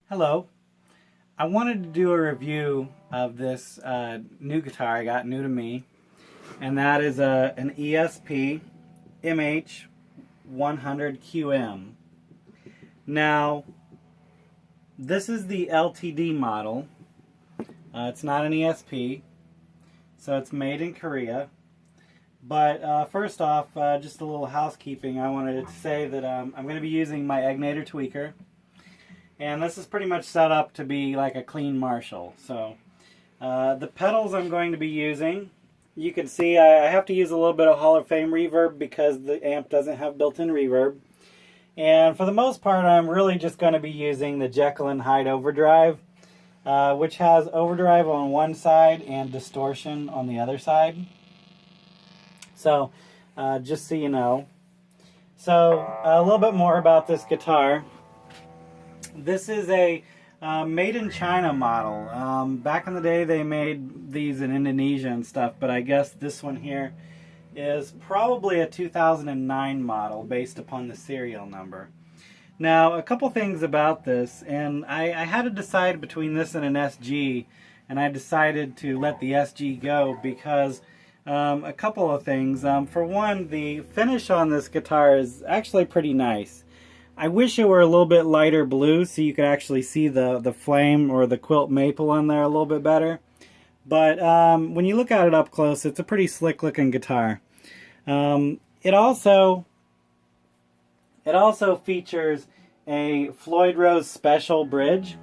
Hello. I wanted to do a review of this new guitar I got, new to me, and that is an ESP MH100QM. Now, this is the LTD model. It's not an ESP, so it's made in Korea. But first off, just a little housekeeping. I wanted to say that I'm going to be using my Egnator tweaker. And this is pretty much set up to be like a clean Marshall. So the pedals I'm going to be using, you can see I have to use a little bit of Hall of Fame reverb because the amp doesn't have built-in reverb. And for the most part, I'm really just going to be using the Jekyll and Hyde overdrive, which has overdrive on one side and distortion on the other side. So just so you know. So a little bit more about this guitar. This is a made in China model. Back in the day they made these in Indonesia and stuff, but I guess this one here is probably a 2009 model based upon the serial number. Now, a couple things about this, and I had to decide between this and an SG, and I decided to let the SG go because a couple of things. For one, the finish on this guitar is actually pretty nice. I wish it were a little bit lighter blue so you could actually see the flame or the quilt maple on there a little bit better. But when you look at it up close, it's a pretty slick looking guitar. It also features a Floyd Rose Special bridge.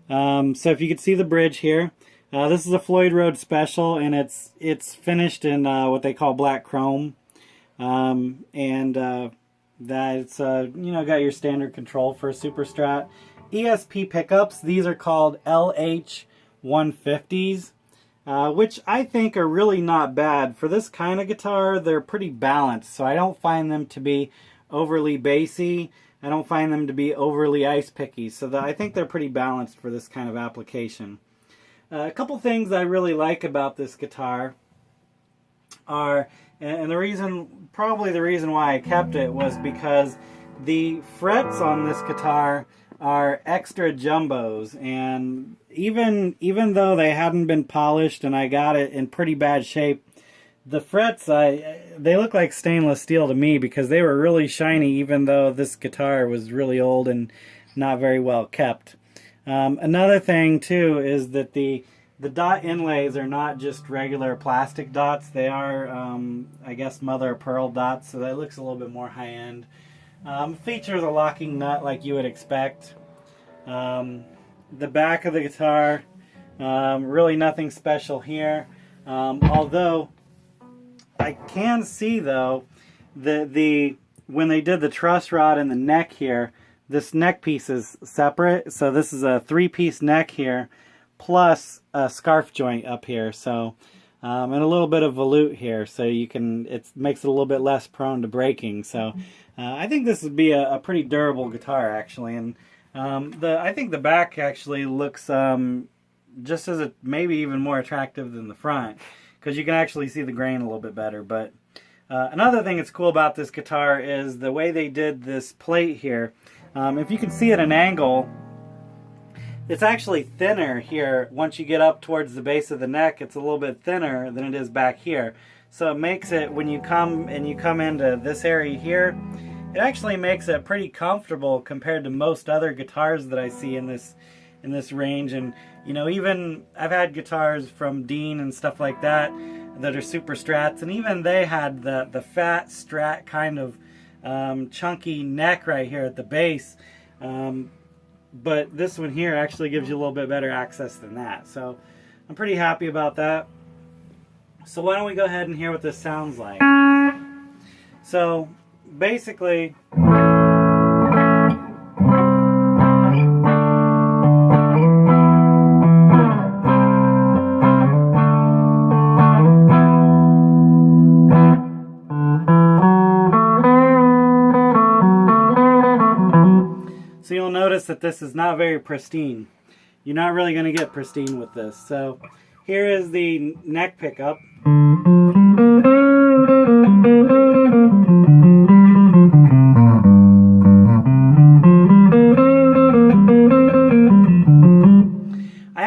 So if you could see the bridge here, this is a Floyd Rose Special, and it's finished in what they call black chrome. That it's got your standard control for a Super Strat. ESP pickups, these are called LH150s, which I think are really not bad. For this kind of guitar, they're pretty balanced, so I don't find them to be overly bassy. I don't find them to be overly ice picky, so I think they're pretty balanced for this kind of application. A couple things I really like about this guitar are, and probably the reason why I kept it was because the frets on this guitar are extra jumbos, and even though they hadn't been polished and I got it in pretty bad shape, the frets, they look like stainless steel to me because they were really shiny, even though this guitar was really old and not very well kept. Another thing too is that the dot inlays are not just regular plastic dots. They are, I guess, mother of pearl dots, so that looks a little bit more high-end. Features a locking nut like you would expect. The back of the guitar, really nothing special here. Although, I can see, though, when they did the truss rod and the neck here, this neck piece is separate. So this is a three-piece neck here, plus a scarf joint up here, so and a little bit of volute here, so it makes it a little bit less prone to breaking. So I think this would be a pretty durable guitar actually, and I think the back actually looks just as maybe even more attractive than the front because you can actually see the grain a little bit better. But another thing that's cool about this guitar is the way they did this plate here. If you can see at an angle, it's actually thinner here. Once you get up towards the base of the neck, it's a little bit thinner than it is back here. So it makes it, when you come into this area here, it actually makes it pretty comfortable compared to most other guitars that I see in this range. And even I've had guitars from Dean and stuff like that are Super Strats, and even they had the fat Strat kind of chunky neck right here at the base. But this one here actually gives you a little bit better access than that. So I'm pretty happy about that. So why don't we go ahead and hear what this sounds like. So basically, so you'll notice that this is not very pristine. You're not really going to get pristine with this. So here is the neck pickup.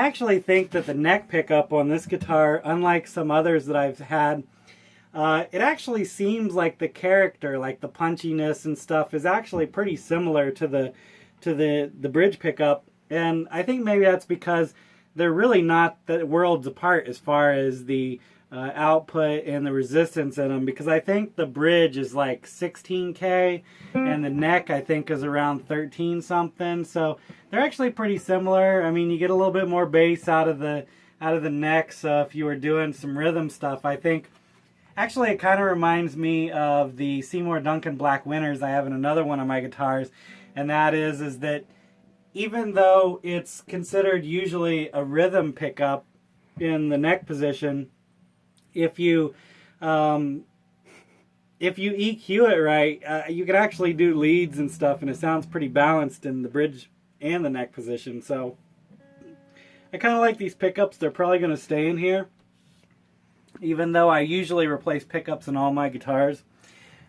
actually think that the neck pickup on this guitar, unlike some others that I've had, it actually seems like the character, like the punchiness and stuff, is actually pretty similar to the bridge pickup. And I think maybe that's because they're really not the worlds apart as far as the output and the resistance in them, because I think the bridge is like 16K and the neck I think is around 13 something, so they're actually pretty similar. I mean, you get a little bit more bass out of the neck, so if you were doing some rhythm stuff, I think actually it kind of reminds me of the Seymour Duncan Black Winters I have in another one of my guitars, and that is that even though it's considered usually a rhythm pickup in the neck position, if you EQ it right, you can actually do leads and stuff, and it sounds pretty balanced in the bridge and the neck position. So I kind of like these pickups. They're probably going to stay in here, even though I usually replace pickups in all my guitars.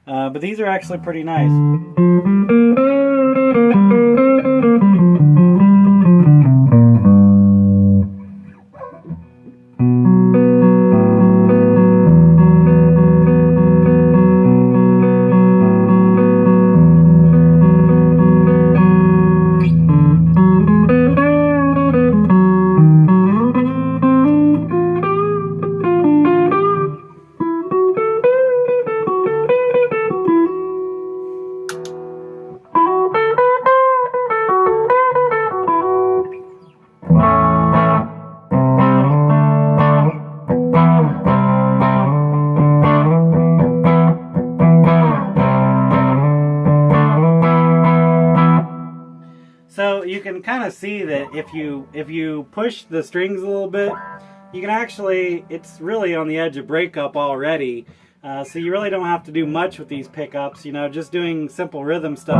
But these are actually pretty nice. So you can kind of see that if you push the strings a little bit, you can actually, it's really on the edge of breakup already. So you really don't have to do much with these pickups, you know, just doing simple rhythm stuff.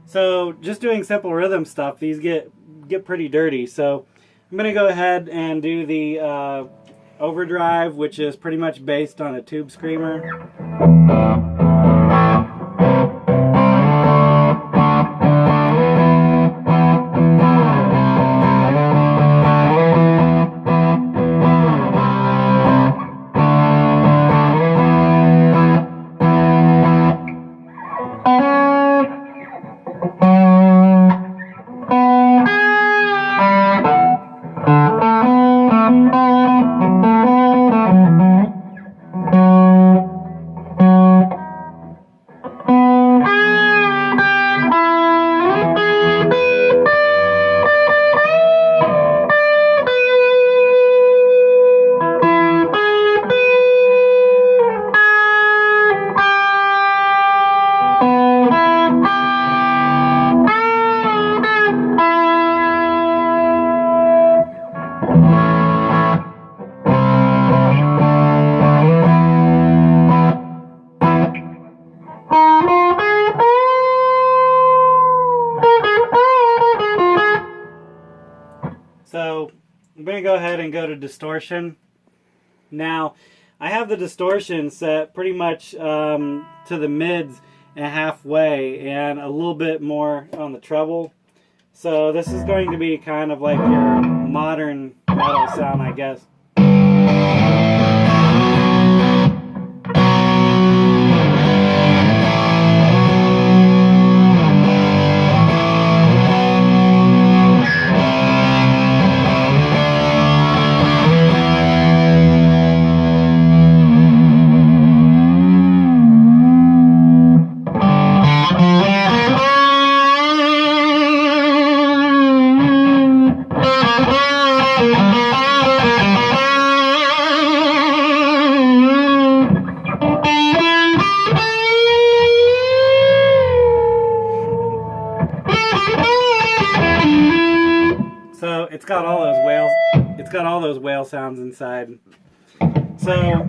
So just doing simple rhythm stuff, these get pretty dirty. So I'm going to go ahead and do the overdrive, which is pretty much based on a tube screamer. So I'm going to go ahead and go to distortion. Now, I have the distortion set pretty much to the mids and halfway, and a little bit more on the treble. So this is going to be kind of like your modern metal sound, I guess. So it's got all those whales. It's got all those whale sounds inside. So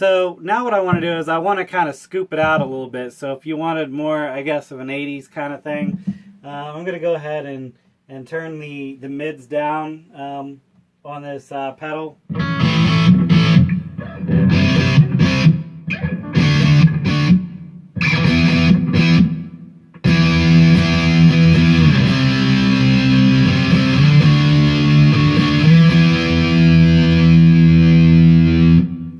So now what I want to do is I want to kind of scoop it out a little bit. So if you wanted more, I guess, of an 80s kind of thing, I'm going to go ahead and turn the mids down on this pedal.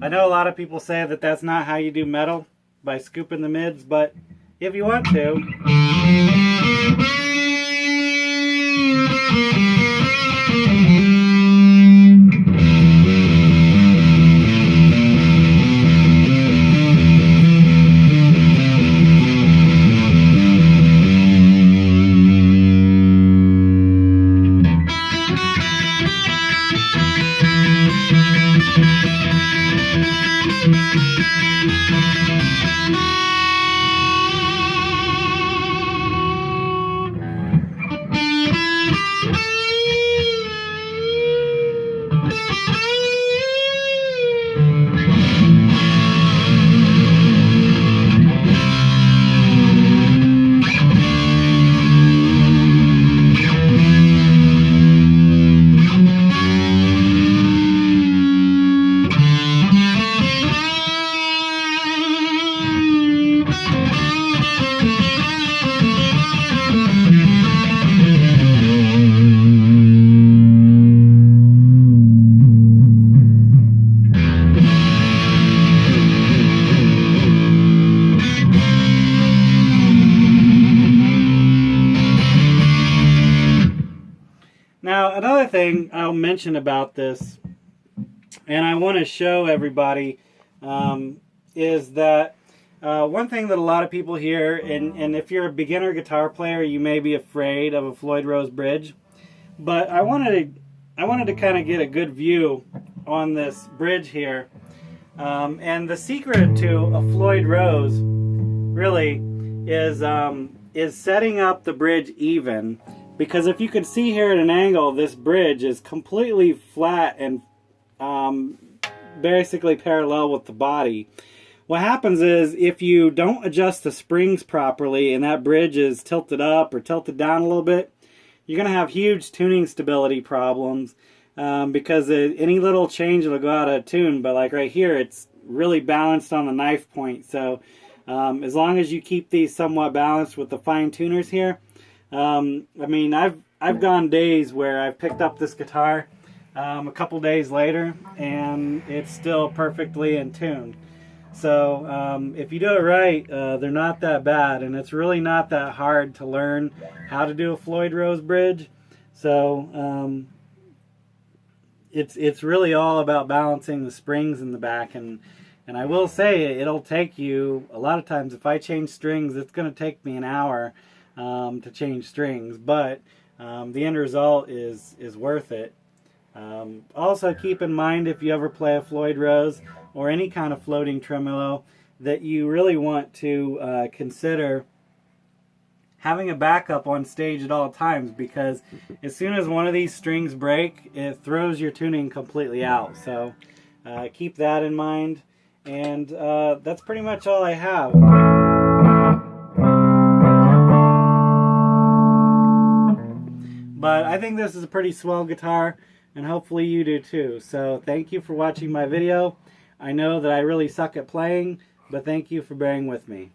I know a lot of people say that that's not how you do metal, by scooping the mids, but if you want to. Now, another thing I'll mention about this, and I want to show everybody, is that one thing that a lot of people hear, and if you're a beginner guitar player, you may be afraid of a Floyd Rose bridge, but I wanted to kind of get a good view on this bridge here, and the secret to a Floyd Rose really is setting up the bridge even. Because if you can see here at an angle, this bridge is completely flat and basically parallel with the body. What happens is if you don't adjust the springs properly and that bridge is tilted up or tilted down a little bit, you're going to have huge tuning stability problems because any little change will go out of tune. But like right here, it's really balanced on the knife point. So as long as you keep these somewhat balanced with the fine tuners here, I mean, I've gone days where I've picked up this guitar a couple days later and it's still perfectly in tune. So if you do it right, they're not that bad, and it's really not that hard to learn how to do a Floyd Rose bridge. So it's really all about balancing the springs in the back, and I will say it'll take you a lot of times. If I change strings, it's going to take me an hour to change strings, but the end result is worth it. Also keep in mind, if you ever play a Floyd Rose or any kind of floating tremolo, that you really want to consider having a backup on stage at all times, because as soon as one of these strings break, it throws your tuning completely out. So keep that in mind, and that's pretty much all I have. But I think this is a pretty swell guitar, and hopefully you do too. So thank you for watching my video. I know that I really suck at playing, but thank you for bearing with me.